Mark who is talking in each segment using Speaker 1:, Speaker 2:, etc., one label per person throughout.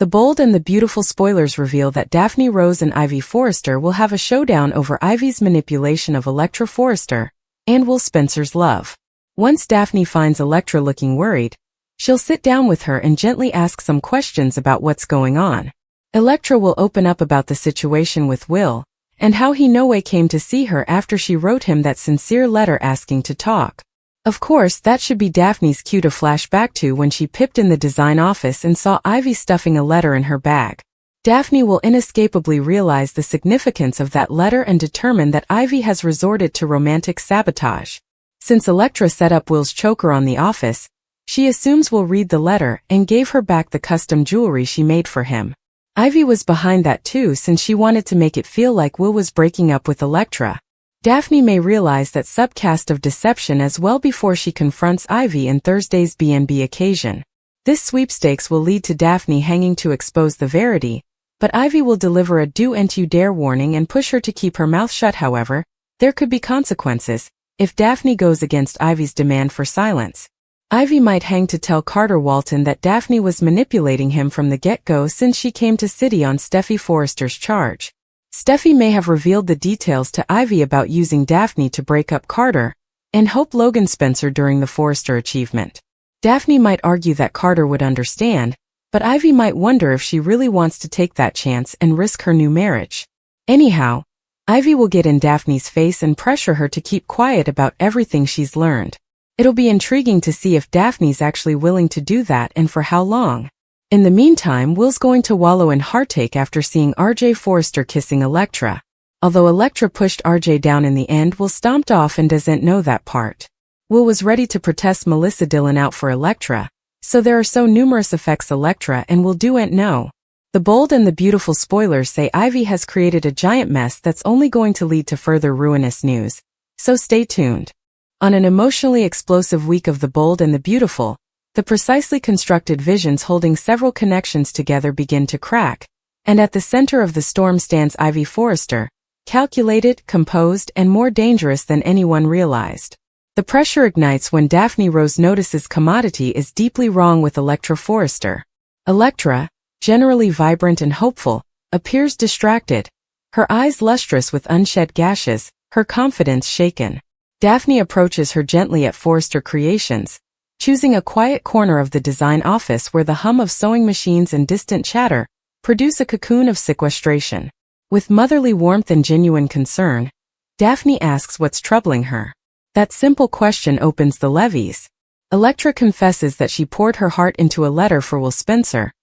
Speaker 1: The bold and the beautiful spoilers reveal that Daphne Rose and Ivy Forrester will have a showdown over Ivy's manipulation of Electra Forrester and Will Spencer's love. Once Daphne finds Electra looking worried, she'll sit down with her and gently ask some questions about what's going on. Electra will open up about the situation with Will, and how he no way came to see her after she wrote him that sincere letter asking to talk. Of course, that should be Daphne's cue to flash back to when she pipped in the design office and saw Ivy stuffing a letter in her bag. Daphne will inescapably realize the significance of that letter and determine that Ivy has resorted to romantic sabotage. Since Electra set up Will's choker on the office, she assumes Will read the letter and gave her back the custom jewelry she made for him. Ivy was behind that too, since she wanted to make it feel like Will was breaking up with Electra. Daphne may realize that subcast of deception as well before she confronts Ivy in Thursday's B&B occasion. This sweepstakes will lead to Daphne hanging to expose the verity, but Ivy will deliver a "do-and you dare" warning and push her to keep her mouth shut. However, there could be consequences if Daphne goes against Ivy's demand for silence. Ivy might hang to tell Carter Walton that Daphne was manipulating him from the get-go since she came to City on Steffi Forrester's charge. Steffi may have revealed the details to Ivy about using Daphne to break up Carter and Hope Logan Spencer during the Forrester achievement. Daphne might argue that Carter would understand, but Ivy might wonder if she really wants to take that chance and risk her new marriage. Anyhow, Ivy will get in Daphne's face and pressure her to keep quiet about everything she's learned. It'll be intriguing to see if Daphne's actually willing to do that and for how long. In the meantime, Will's going to wallow in heartache after seeing RJ Forrester kissing Electra. Although Electra pushed RJ down in the end, Will stomped off and doesn't know that part. Will was ready to protest Melissa Dillon out for Electra, so there are so numerous effects Electra and Will do'n't know. The bold and the beautiful spoilers say Ivy has created a giant mess that's only going to lead to further ruinous news, so stay tuned. On an emotionally explosive week of the bold and the beautiful, the precisely constructed visions holding several connections together begin to crack, and at the center of the storm stands Ivy Forrester, calculated, composed, and more dangerous than anyone realized. The pressure ignites when Daphne Rose notices commodity is deeply wrong with Electra Forrester. Electra, generally vibrant and hopeful, appears distracted, her eyes lustrous with unshed gashes, her confidence shaken. Daphne approaches her gently at Forrester Creations, choosing a quiet corner of the design office where the hum of sewing machines and distant chatter produce a cocoon of sequestration. With motherly warmth and genuine concern, Daphne asks what's troubling her. That simple question opens the levees. Electra confesses that she poured her heart into a letter for Will Spencer,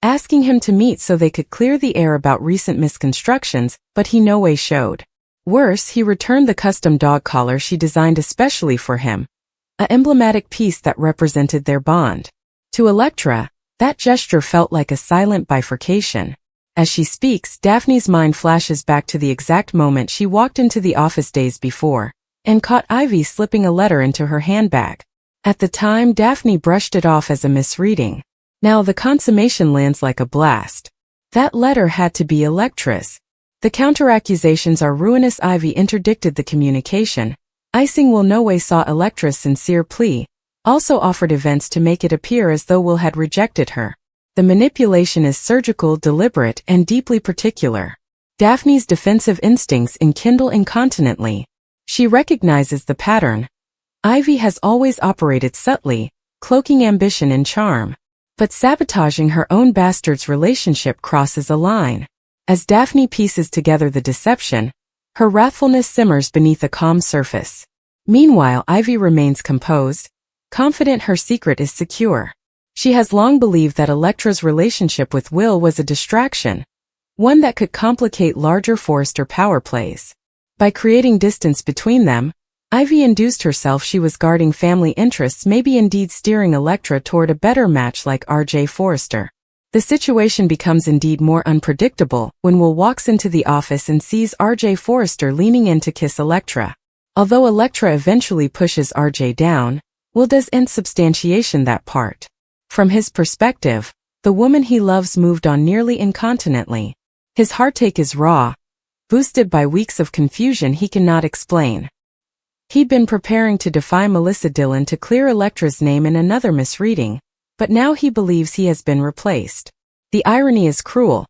Speaker 1: asking him to meet so they could clear the air about recent misconstructions, but he no way showed. Worse, he returned the custom dog collar she designed especially for him, an emblematic piece that represented their bond. To Electra, that gesture felt like a silent bifurcation. As she speaks, Daphne's mind flashes back to the exact moment she walked into the office days before, and caught Ivy slipping a letter into her handbag. At the time, Daphne brushed it off as a misreading. Now the consummation lands like a blast. That letter had to be Electra's. The counter-accusations are ruinous. Ivy interdicted the communication. Icing Will no way saw Electra's sincere plea, also offered events to make it appear as though Will had rejected her. The manipulation is surgical, deliberate, and deeply particular. Daphne's defensive instincts enkindle incontinently. She recognizes the pattern. Ivy has always operated subtly, cloaking ambition in charm. But sabotaging her own bastard's relationship crosses a line. As Daphne pieces together the deception, her wrathfulness simmers beneath a calm surface. Meanwhile, Ivy remains composed, confident her secret is secure. She has long believed that Electra's relationship with Will was a distraction, one that could complicate larger Forrester power plays. By creating distance between them, Ivy induced herself she was guarding family interests, maybe indeed steering Electra toward a better match like RJ Forrester. The situation becomes indeed more unpredictable when Will walks into the office and sees RJ Forrester leaning in to kiss Electra. Although Electra eventually pushes RJ down, Will doesn't substantiation that part. From his perspective, the woman he loves moved on nearly incontinently. His heartache is raw, boosted by weeks of confusion he cannot explain. He'd been preparing to defy Melissa Dillon to clear Electra's name in another misreading, but now he believes he has been replaced. The irony is cruel.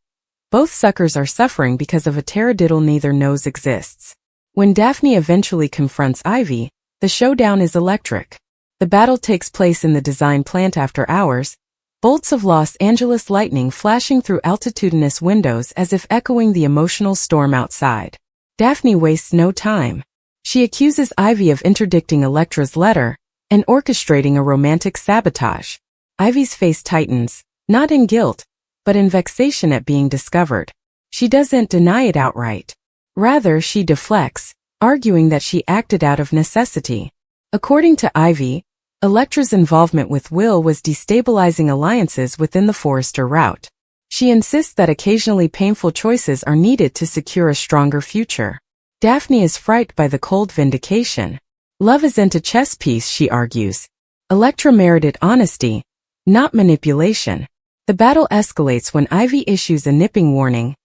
Speaker 1: Both suckers are suffering because of a taradiddle neither knows exists. When Daphne eventually confronts Ivy, the showdown is electric. The battle takes place in the design plant after hours, bolts of Los Angeles lightning flashing through altitudinous windows as if echoing the emotional storm outside. Daphne wastes no time. She accuses Ivy of interdicting Electra's letter and orchestrating a romantic sabotage. Ivy's face tightens, not in guilt, but in vexation at being discovered. She doesn't deny it outright. Rather, she deflects, arguing that she acted out of necessity. According to Ivy, Electra's involvement with Will was destabilizing alliances within the Forrester route. She insists that occasionally painful choices are needed to secure a stronger future. Daphne is frightened by the cold vindication. Love isn't a chess piece, she argues. Electra merited honesty, not manipulation. The battle escalates when Ivy issues a nipping warning.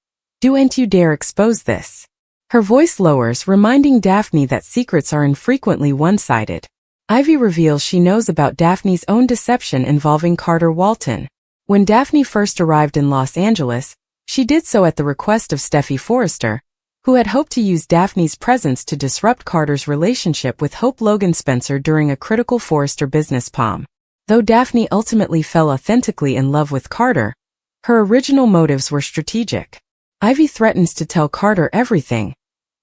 Speaker 1: "Don't you dare expose this." Her voice lowers, reminding Daphne that secrets are infrequently one-sided. Ivy reveals she knows about Daphne's own deception involving Carter Walton. When Daphne first arrived in Los Angeles, she did so at the request of Steffi Forrester, who had hoped to use Daphne's presence to disrupt Carter's relationship with Hope Logan Spencer during a critical Forrester business palm. Though Daphne ultimately fell authentically in love with Carter, her original motives were strategic. Ivy threatens to tell Carter everything,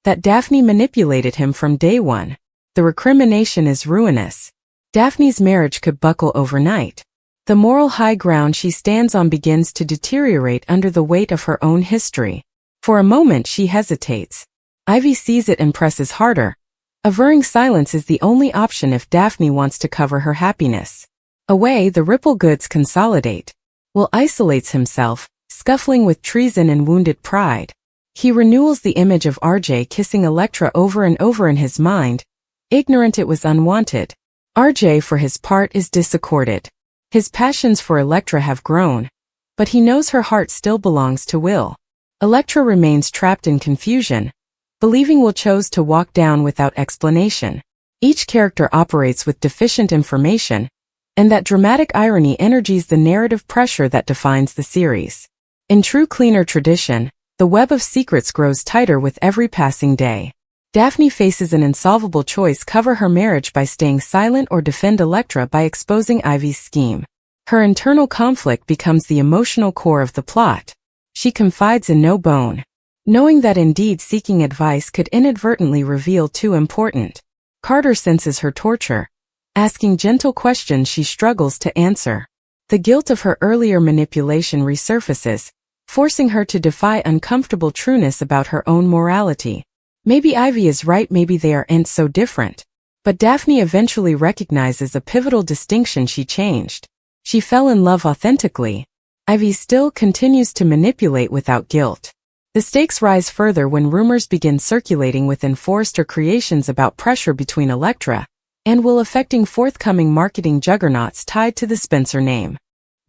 Speaker 1: that Daphne manipulated him from day one. The recrimination is ruinous. Daphne's marriage could buckle overnight. The moral high ground she stands on begins to deteriorate under the weight of her own history. For a moment she hesitates. Ivy sees it and presses harder, averring silence is the only option if Daphne wants to cover her happiness. Away, the Ripple goods consolidate. Will isolates himself, scuffling with treason and wounded pride. He renewals the image of RJ kissing Electra over and over in his mind, ignorant it was unwanted. RJ, for his part, is disaccorded. His passions for Electra have grown, but he knows her heart still belongs to Will. Electra remains trapped in confusion, believing Will chose to walk down without explanation. Each character operates with deficient information, and that dramatic irony energizes the narrative pressure that defines the series. In true cleaner tradition, the web of secrets grows tighter with every passing day. Daphne faces an insolvable choice: cover her marriage by staying silent or defend Electra by exposing Ivy's scheme. Her internal conflict becomes the emotional core of the plot. She confides in no bone, knowing that indeed seeking advice could inadvertently reveal too important. Carter senses her torture, asking gentle questions she struggles to answer. The guilt of her earlier manipulation resurfaces, forcing her to defy uncomfortable trueness about her own morality. Maybe Ivy is right, maybe they aren't so different. But Daphne eventually recognizes a pivotal distinction: she changed. She fell in love authentically. Ivy still continues to manipulate without guilt. The stakes rise further when rumors begin circulating within Forrester Creations about pressure between Electra and Will affecting forthcoming marketing juggernauts tied to the Spencer name.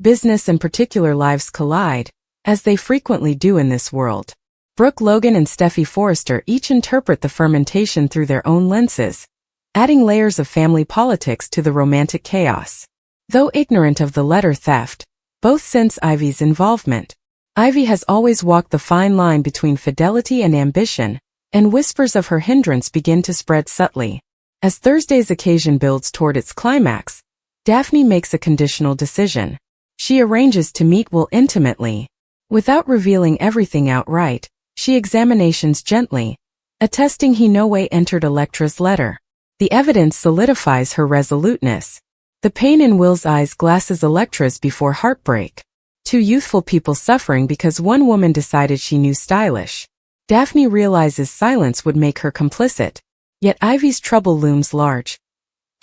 Speaker 1: Business and particular lives collide, as they frequently do in this world. Brooke Logan and Steffi Forrester each interpret the fermentation through their own lenses, adding layers of family politics to the romantic chaos. Though ignorant of the letter theft, both sense Ivy's involvement. Ivy has always walked the fine line between fidelity and ambition, and whispers of her hindrance begin to spread subtly. As Thursday's occasion builds toward its climax, Daphne makes a conditional decision. She arranges to meet Will intimately. Without revealing everything outright, she examinations gently, attesting he no way entered Electra's letter. The evidence solidifies her resoluteness. The pain in Will's eyes glasses Electra's before heartbreak. Two youthful people suffering because one woman decided she knew stylish. Daphne realizes silence would make her complicit, yet Ivy's trouble looms large.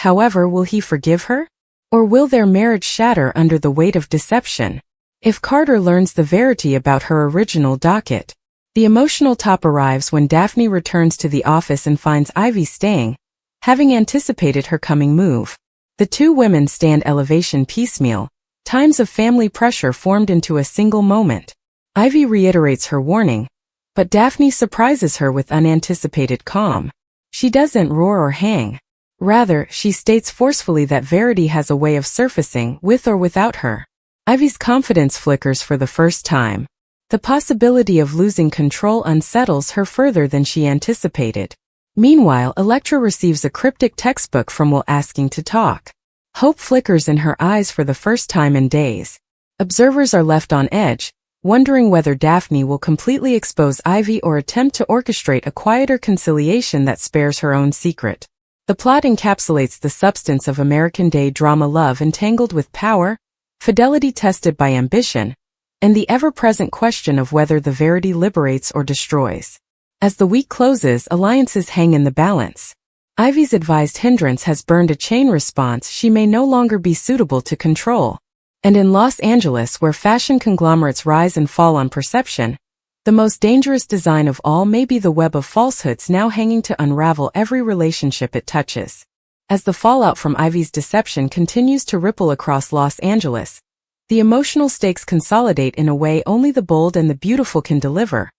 Speaker 1: However, will he forgive her? Or will their marriage shatter under the weight of deception? If Carter learns the verity about her original docket, the emotional top arrives when Daphne returns to the office and finds Ivy staying, having anticipated her coming move. The two women stand elevation piecemeal, times of family pressure formed into a single moment. Ivy reiterates her warning, but Daphne surprises her with unanticipated calm. She doesn't roar or hang. Rather, she states forcefully that verity has a way of surfacing with or without her. Ivy's confidence flickers for the first time. The possibility of losing control unsettles her further than she anticipated. Meanwhile, Electra receives a cryptic textbook from Will asking to talk. Hope flickers in her eyes for the first time in days. Observers are left on edge, wondering whether Daphne will completely expose Ivy or attempt to orchestrate a quieter conciliation that spares her own secret. The plot encapsulates the substance of American Day drama, love entangled with power, fidelity tested by ambition, and the ever-present question of whether the verity liberates or destroys. As the week closes, alliances hang in the balance. Ivy's advised hindrance has burned a chain response she may no longer be suitable to control. And in Los Angeles, where fashion conglomerates rise and fall on perception, the most dangerous design of all may be the web of falsehoods now hanging to unravel every relationship it touches. As the fallout from Ivy's deception continues to ripple across Los Angeles, the emotional stakes consolidate in a way only the bold and the beautiful can deliver.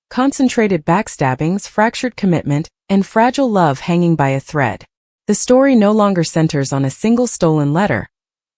Speaker 1: Concentrated backstabbings, fractured commitment, and fragile love hanging by a thread. The story no longer centers on a single stolen letter.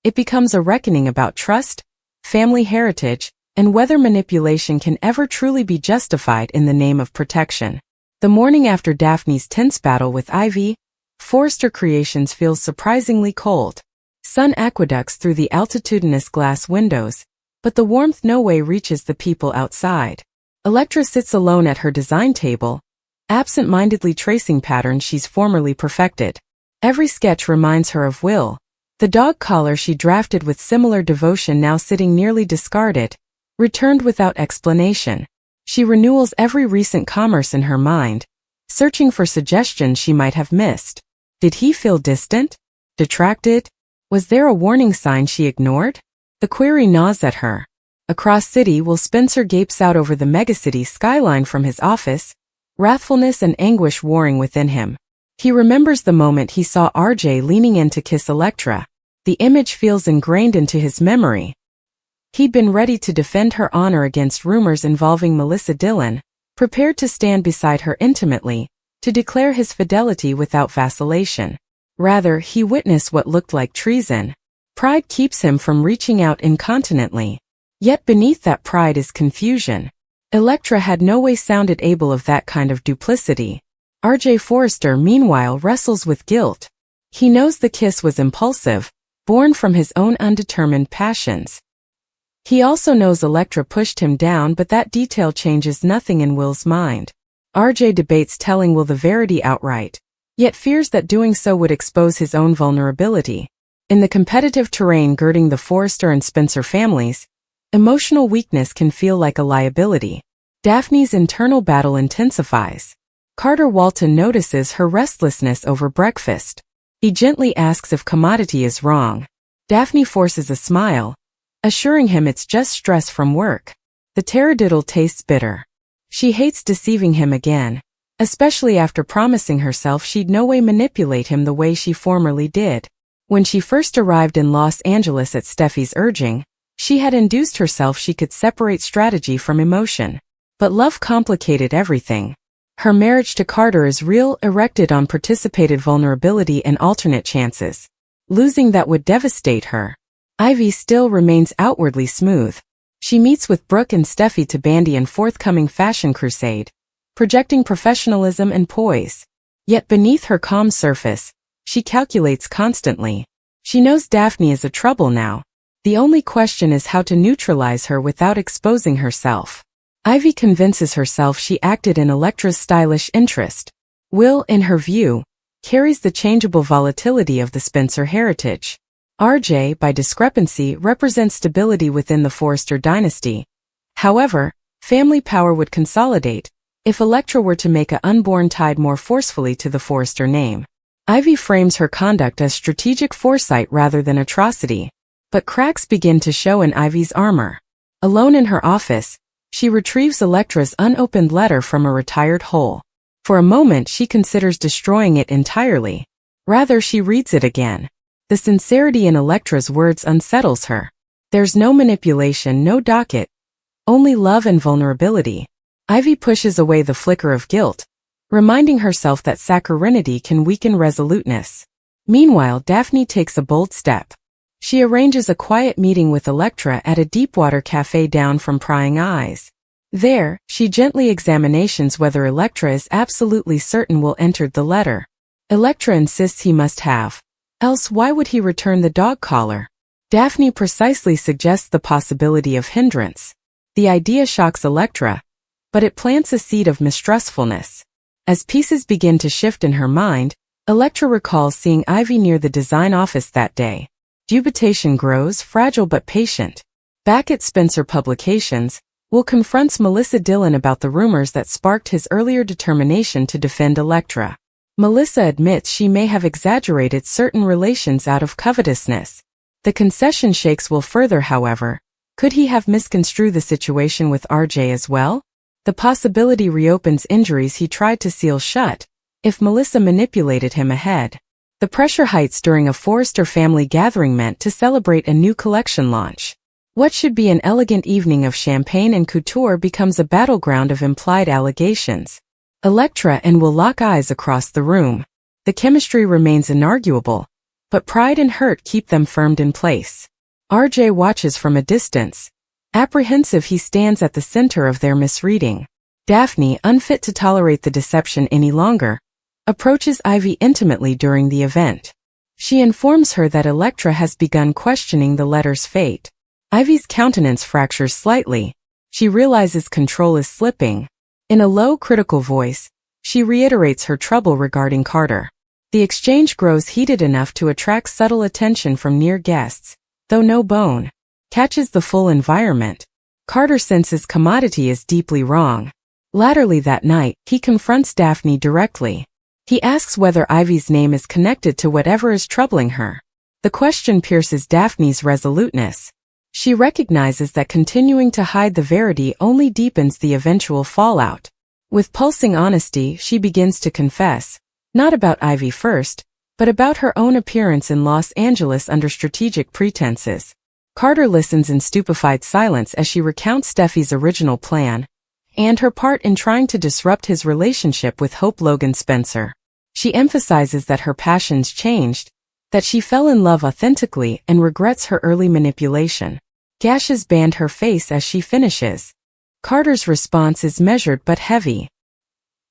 Speaker 1: It becomes a reckoning about trust, family heritage, and whether manipulation can ever truly be justified in the name of protection. The morning after Daphne's tense battle with Ivy, Forrester Creations feels surprisingly cold. Sun aqueducts through the altitudinous glass windows, but the warmth no way reaches the people outside. Electra sits alone at her design table, absent-mindedly tracing patterns she's formerly perfected. Every sketch reminds her of Will, the dog collar she drafted with similar devotion now sitting nearly discarded, returned without explanation. She renewals every recent commerce in her mind, searching for suggestions she might have missed. Did he feel distant? Detracted? Was there a warning sign she ignored? The query gnaws at her. Across city, Will Spencer gapes out over the megacity skyline from his office, wrathfulness and anguish warring within him. He remembers the moment he saw RJ leaning in to kiss Electra. The image feels ingrained into his memory. He'd been ready to defend her honor against rumors involving Melissa Dillon, prepared to stand beside her intimately, to declare his fidelity without vacillation. Rather, he witnessed what looked like treason. Pride keeps him from reaching out incontinently. Yet beneath that pride is confusion. Electra had no way sounded able of that kind of duplicity. RJ Forrester meanwhile wrestles with guilt. He knows the kiss was impulsive, born from his own undetermined passions. He also knows Electra pushed him down, but that detail changes nothing in Will's mind. RJ debates telling Will the verity outright, yet fears that doing so would expose his own vulnerability. In the competitive terrain girding the Forrester and Spencer families, emotional weakness can feel like a liability. Daphne's internal battle intensifies. Carter Walton notices her restlessness over breakfast. He gently asks if commodity is wrong. Daphne forces a smile, assuring him it's just stress from work. The taradiddle tastes bitter. She hates deceiving him again, especially after promising herself she'd no way manipulate him the way she formerly did. When she first arrived in Los Angeles at Steffi's urging, she had induced herself she could separate strategy from emotion. But love complicated everything. Her marriage to Carter is real, erected on participated vulnerability and alternate chances. Losing that would devastate her. Ivy still remains outwardly smooth. She meets with Brooke and Steffi to bandy an forthcoming fashion crusade, projecting professionalism and poise. Yet beneath her calm surface, she calculates constantly. She knows Daphne is a trouble now. The only question is how to neutralize her without exposing herself. Ivy convinces herself she acted in Electra's stylish interest. Will, in her view, carries the changeable volatility of the Spencer heritage. RJ, by discrepancy, represents stability within the Forrester dynasty. However, family power would consolidate if Electra were to make an unborn tied more forcefully to the Forrester name. Ivy frames her conduct as strategic foresight rather than atrocity. But cracks begin to show in Ivy's armor. Alone in her office, she retrieves Electra's unopened letter from a retired hole. For a moment she considers destroying it entirely. Rather, she reads it again. The sincerity in Electra's words unsettles her. There's no manipulation, no docket. Only love and vulnerability. Ivy pushes away the flicker of guilt, reminding herself that saccharine can weaken resoluteness. Meanwhile, Daphne takes a bold step. She arranges a quiet meeting with Electra at a deepwater cafe down from prying eyes. There, she gently examines whether Electra is absolutely certain Will entered the letter. Electra insists he must have. Else why would he return the dog collar? Daphne precisely suggests the possibility of hindrance. The idea shocks Electra, but it plants a seed of mistrustfulness. As pieces begin to shift in her mind, Electra recalls seeing Ivy near the design office that day. Dubitation grows, fragile but patient. Back at Spencer Publications, Will confronts Melissa Dillon about the rumors that sparked his earlier determination to defend Electra. Melissa admits she may have exaggerated certain relations out of covetousness. The concession shakes Will further, however. Could he have misconstrued the situation with RJ as well? The possibility reopens injuries he tried to seal shut, if Melissa manipulated him ahead. The pressure heights during a Forrester family gathering meant to celebrate a new collection launch. What should be an elegant evening of champagne and couture becomes a battleground of implied allegations. Electra and Will lock eyes across the room. The chemistry remains inarguable, but pride and hurt keep them firmed in place. RJ watches from a distance. Apprehensive, he stands at the center of their misreading. Daphne, unfit to tolerate the deception any longer, approaches Ivy intimately during the event. She informs her that Electra has begun questioning the letter's fate. Ivy's countenance fractures slightly. She realizes control is slipping. In a low, critical voice, she reiterates her trouble regarding Carter. The exchange grows heated enough to attract subtle attention from near guests, though no bone catches the full environment. Carter senses commodity is deeply wrong. Latterly that night, he confronts Daphne directly. He asks whether Ivy's name is connected to whatever is troubling her. The question pierces Daphne's resoluteness. She recognizes that continuing to hide the verity only deepens the eventual fallout. With pulsing honesty, she begins to confess, not about Ivy first, but about her own appearance in Los Angeles under strategic pretenses. Carter listens in stupefied silence as she recounts Steffi's original plan, and her part in trying to disrupt his relationship with Hope Logan Spencer. She emphasizes that her passions changed, that she fell in love authentically and regrets her early manipulation. Gashes band her face as she finishes. Carter's response is measured but heavy.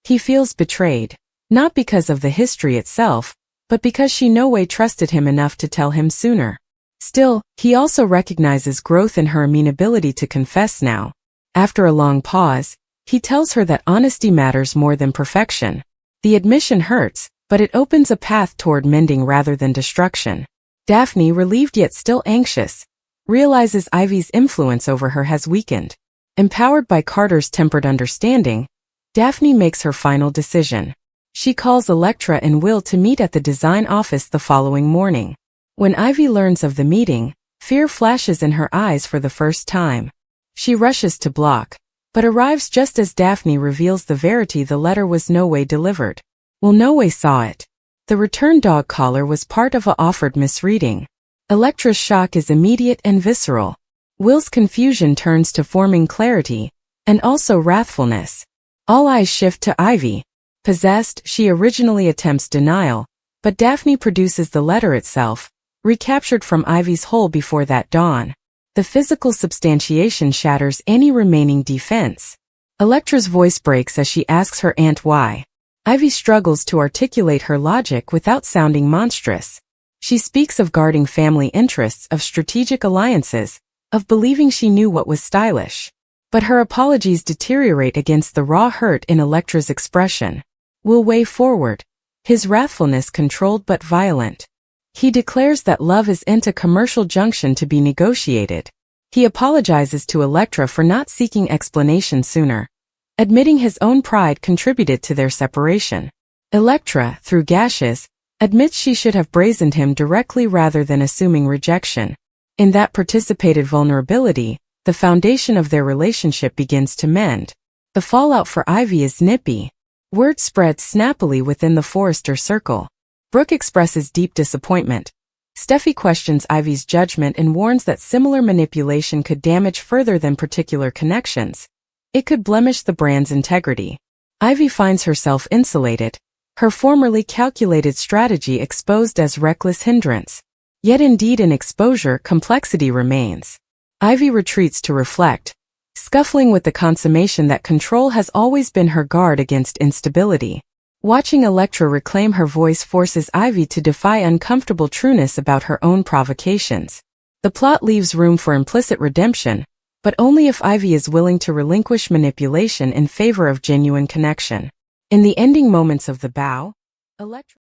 Speaker 1: He feels betrayed, not because of the history itself, but because she no way trusted him enough to tell him sooner. Still, he also recognizes growth in her amenability to confess now. After a long pause, he tells her that honesty matters more than perfection. The admission hurts, but it opens a path toward mending rather than destruction. Daphne, relieved yet still anxious, realizes Ivy's influence over her has weakened. Empowered by Carter's tempered understanding, Daphne makes her final decision. She calls Electra and Will to meet at the design office the following morning. When Ivy learns of the meeting, fear flashes in her eyes for the first time. She rushes to block, but arrives just as Daphne reveals the verity: the letter was no way delivered. Will no way saw it. The return dog collar was part of a offered misreading. Electra's shock is immediate and visceral. Will's confusion turns to forming clarity, and also wrathfulness. All eyes shift to Ivy. Possessed, she originally attempts denial, but Daphne produces the letter itself, recaptured from Ivy's hole before that dawn. The physical substantiation shatters any remaining defense. Electra's voice breaks as she asks her aunt why. Ivy struggles to articulate her logic without sounding monstrous. She speaks of guarding family interests, of strategic alliances, of believing she knew what was stylish. But her apologies deteriorate against the raw hurt in Electra's expression. Will way forward, his wrathfulness controlled but violent. He declares that love isn't a commercial junction to be negotiated. He apologizes to Electra for not seeking explanation sooner, admitting his own pride contributed to their separation. Electra, through gashes, admits she should have brazened him directly rather than assuming rejection. In that participated vulnerability, the foundation of their relationship begins to mend. The fallout for Ivy is nippy. Word spreads snappily within the Forrester circle. Brooke expresses deep disappointment. Steffi questions Ivy's judgment and warns that similar manipulation could damage further than particular connections. It could blemish the brand's integrity. Ivy finds herself insulated, her formerly calculated strategy exposed as reckless hindrance. Yet indeed in exposure, complexity remains. Ivy retreats to reflect, scuffling with the consummation that control has always been her guard against instability. Watching Electra reclaim her voice forces Ivy to defy uncomfortable trueness about her own provocations. The plot leaves room for implicit redemption, but only if Ivy is willing to relinquish manipulation in favor of genuine connection. In the ending moments of The Bow, Electra